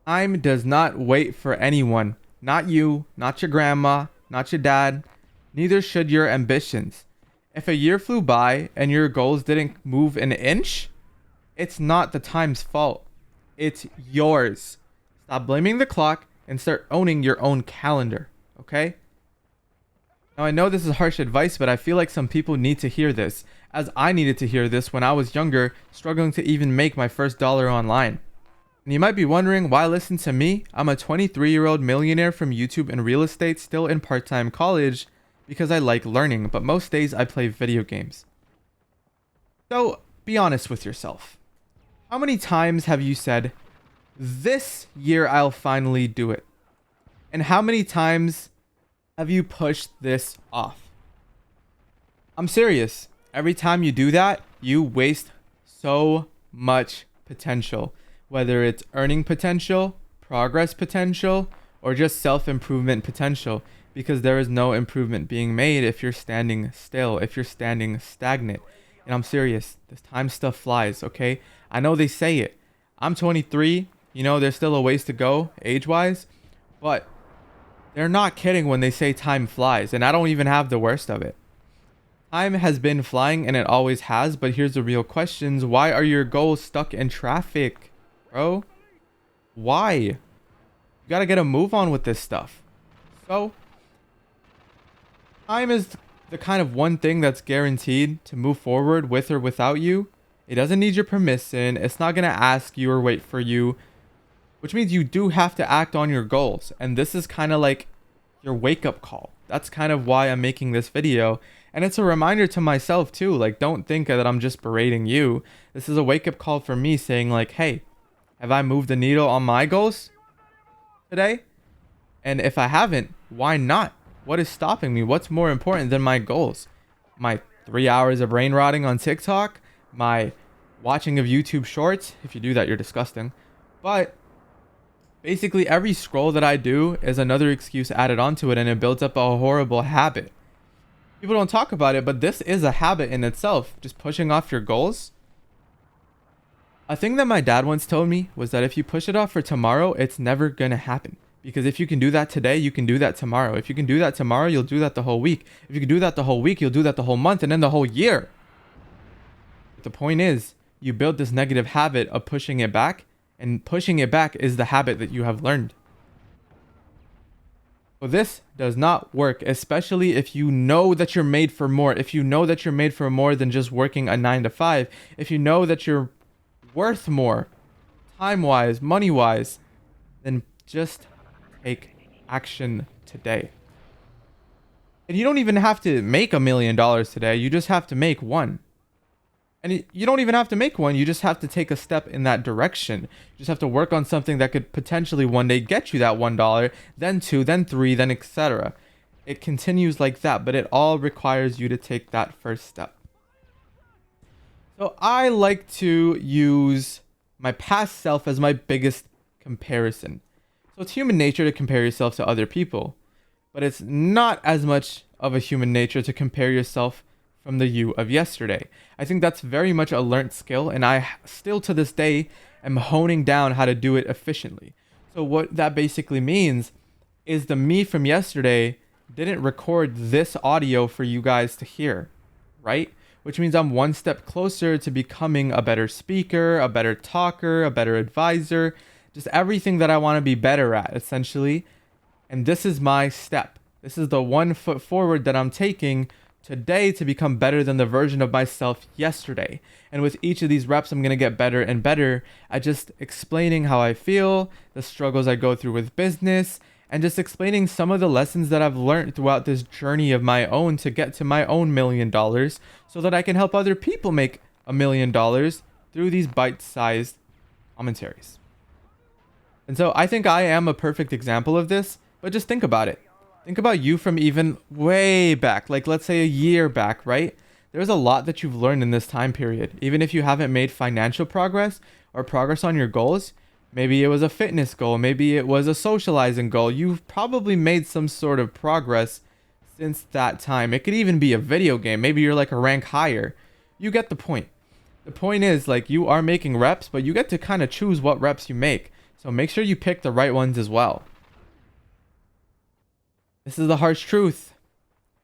Time does not wait for anyone. Not you, not your grandma, not your dad. Neither should your ambitions. If a year flew by and your goals didn't move an inch, it's not the time's fault. It's yours. Stop blaming the clock and start owning your own calendar, okay? Now, I know this is harsh advice, but I feel like some people need to hear this, as I needed to hear this when I was younger, struggling to even make my first dollar online. And you might be wondering why listen to me. I'm a 23-year-old millionaire from YouTube and real estate, still in part-time college, because I like learning, but most days I play video games. So, be honest with yourself. How many times have you said, this year I'll finally do it? And how many times have you pushed this off? I'm serious. Every time you do that, you waste so much potential. Whether it's earning potential, progress potential, or just self-improvement potential. Because there is no improvement being made if you're standing still, if you're standing stagnant. And I'm serious. This time stuff flies, okay? I know they say it. I'm 23. There's still a ways to go age-wise. But they're not kidding when they say time flies. And I don't even have the worst of it. Time has been flying and it always has. But here's the real questions. Why are your goals stuck in traffic, bro? Why? You gotta get a move on with this stuff. So, time is the kind of one thing that's guaranteed to move forward with or without you. It doesn't need your permission. It's not gonna ask you or wait for you. Which means you do have to act on your goals. And this is kind of like your wake-up call. That's kind of why I'm making this video. And it's a reminder to myself too. Like, don't think that I'm just berating you. This is a wake-up call for me saying like, hey, have I moved the needle on my goals today? And if I haven't, why not? What is stopping me? What's more important than my goals? My 3 hours of brain rotting on TikTok? My watching of YouTube shorts? If you do that, you're disgusting. But basically, every scroll that I do is another excuse added onto it, and it builds up a horrible habit. People don't talk about it, but this is a habit in itself. Just pushing off your goals. A thing that my dad once told me was that if you push it off for tomorrow, it's never going to happen. Because if you can do that today, you can do that tomorrow. If you can do that tomorrow, you'll do that the whole week. If you can do that the whole week, you'll do that the whole month and then the whole year. But the point is, you build this negative habit of pushing it back, and pushing it back is the habit that you have learned. So this does not work, especially if you know that you're made for more. If you know that you're made for more than just working a 9 to 5. If you know that you're worth more, time-wise, money-wise, then just take action today. And you don't even have to make $1 million today. You just have to make one. And you don't even have to make one. You just have to take a step in that direction. You just have to work on something that could potentially one day get you that $1, then 2, then 3, then etc. It continues like that, but it all requires you to take that first step. So I like to use my past self as my biggest comparison. So it's human nature to compare yourself to other people, but it's not as much of a human nature to compare yourself from the you of yesterday. I think that's very much a learned skill, and I still to this day am honing down how to do it efficiently. So what that basically means is the me from yesterday didn't record this audio for you guys to hear, right? Which means I'm one step closer to becoming a better speaker, a better talker, a better advisor, just everything that I want to be better at, essentially. And this is my step. This is the 1 foot forward that I'm taking today to become better than the version of myself yesterday. And with each of these reps, I'm going to get better and better at just explaining how I feel, the struggles I go through with business, and just explaining some of the lessons that I've learned throughout this journey of my own to get to my own $1 million, so that I can help other people make $1 million through these bite-sized commentaries. And so I think I am a perfect example of this, but just think about it. Think about you from even way back, like let's say a year back, right? There's a lot that you've learned in this time period. Even if you haven't made financial progress or progress on your goals, maybe it was a fitness goal, maybe it was a socializing goal. You've probably made some sort of progress since that time. It could even be a video game. Maybe you're like a rank higher. You get the point. The point is, like, you are making reps, but you get to kind of choose what reps you make. So make sure you pick the right ones as well. This is the harsh truth.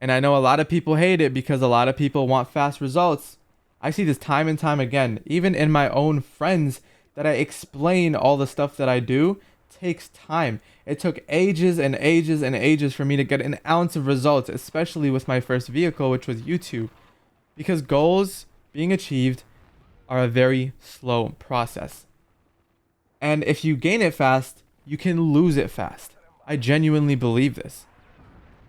And I know a lot of people hate it because a lot of people want fast results. I see this time and time again, even in my own friends that I explain all the stuff that I do takes time. It took ages and ages and ages for me to get an ounce of results, especially with my first vehicle, which was YouTube, because goals being achieved are a very slow process. And if you gain it fast, you can lose it fast. I genuinely believe this.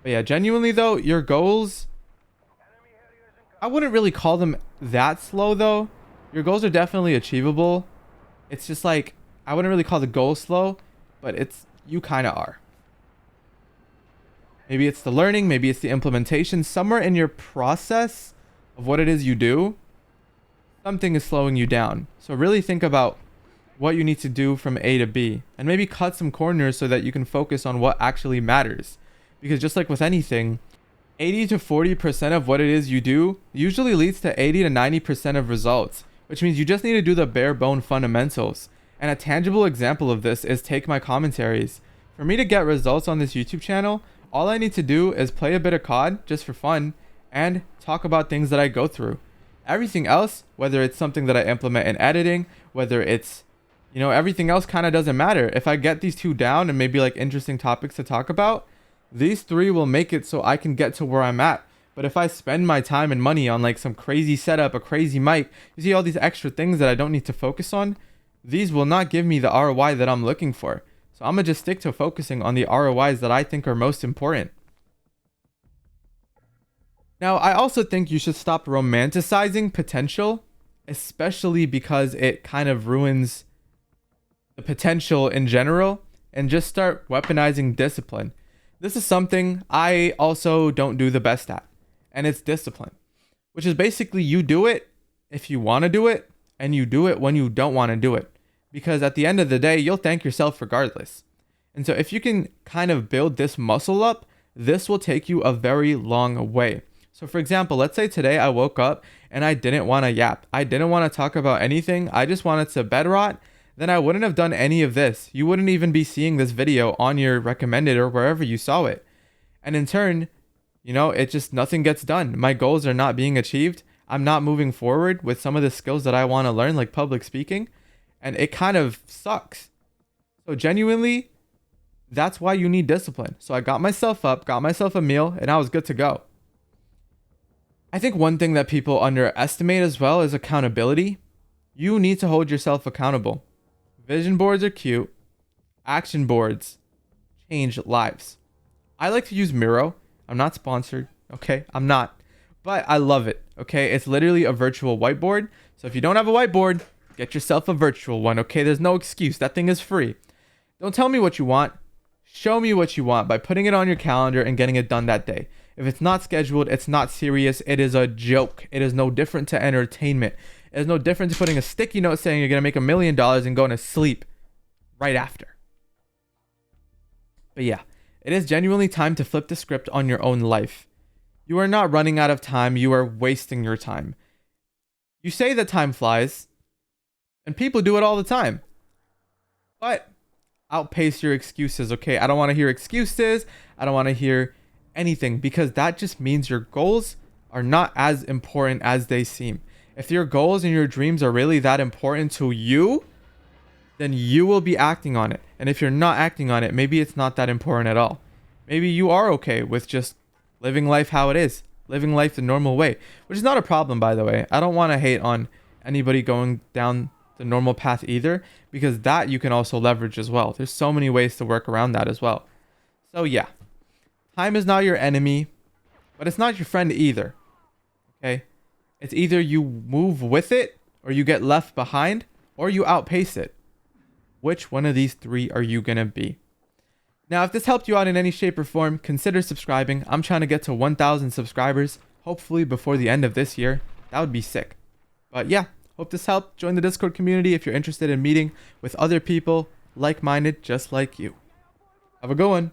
But yeah, genuinely though, your goals, I wouldn't really call them that slow though. Your goals are definitely achievable. It's just like, I wouldn't really call the goal slow, but you kind of are. Maybe it's the learning, maybe it's the implementation. Somewhere in your process of what it is you do, something is slowing you down. So really think about what you need to do from A to B, and maybe cut some corners so that you can focus on what actually matters. Because just like with anything, 80 to 40% of what it is you do usually leads to 80 to 90% of results, which means you just need to do the bare bone fundamentals. And a tangible example of this is take my commentaries. For me to get results on this YouTube channel, all I need to do is play a bit of COD just for fun and talk about things that I go through. Everything else, whether it's something that I implement in editing, whether it's, everything else kind of doesn't matter. If I get these two down and maybe like interesting topics to talk about, these three will make it so I can get to where I'm at. But if I spend my time and money on like some crazy setup, a crazy mic, you see all these extra things that I don't need to focus on, these will not give me the ROI that I'm looking for. So I'm gonna just stick to focusing on the ROIs that I think are most important. Now, I also think you should stop romanticizing potential, especially because it kind of ruins the potential in general, and just start weaponizing discipline. This is something I also don't do the best at, and it's discipline, which is basically you do it if you want to do it, and you do it when you don't want to do it, because at the end of the day, you'll thank yourself regardless. And so if you can kind of build this muscle up, this will take you a very long way. So for example, let's say today I woke up and I didn't want to yap. I didn't want to talk about anything. I just wanted to bed rot. Then I wouldn't have done any of this. You wouldn't even be seeing this video on your recommended or wherever you saw it. And in turn, it just, nothing gets done. My goals are not being achieved. I'm not moving forward with some of the skills that I want to learn, like public speaking. And it kind of sucks. So genuinely, that's why you need discipline. So I got myself up, got myself a meal, and I was good to go. I think one thing that people underestimate as well is accountability. You need to hold yourself accountable. Vision boards are cute. Action boards change lives. I like to use Miro. I'm not sponsored. Okay, I'm not. But I love it. Okay, it's literally a virtual whiteboard. So if you don't have a whiteboard, get yourself a virtual one. Okay, there's no excuse. That thing is free. Don't tell me what you want. Show me what you want by putting it on your calendar and getting it done that day. If it's not scheduled, it's not serious. It is a joke. It is no different to entertainment. It is no different to putting a sticky note saying you're going to make $1 million and going to sleep right after. But yeah, it is genuinely time to flip the script on your own life. You are not running out of time. You are wasting your time. You say that time flies, and people do it all the time. But outpace your excuses, okay? I don't want to hear excuses. I don't want to hear anything, because that just means your goals are not as important as they seem. If your goals and your dreams are really that important to you, then you will be acting on it. And if you're not acting on it, maybe it's not that important at all. Maybe you are okay with just living life how it is, living life the normal way, which is not a problem, by the way. I don't want to hate on anybody going down the normal path either, because that you can also leverage as well. There's so many ways to work around that as well. So yeah, time is not your enemy, but it's not your friend either. Okay? It's either you move with it, or you get left behind, or you outpace it. Which one of these three are you gonna be? Now, if this helped you out in any shape or form, consider subscribing. I'm trying to get to 1,000 subscribers, hopefully before the end of this year. That would be sick. But yeah, hope this helped. Join the Discord community if you're interested in meeting with other people like-minded just like you. Have a good one.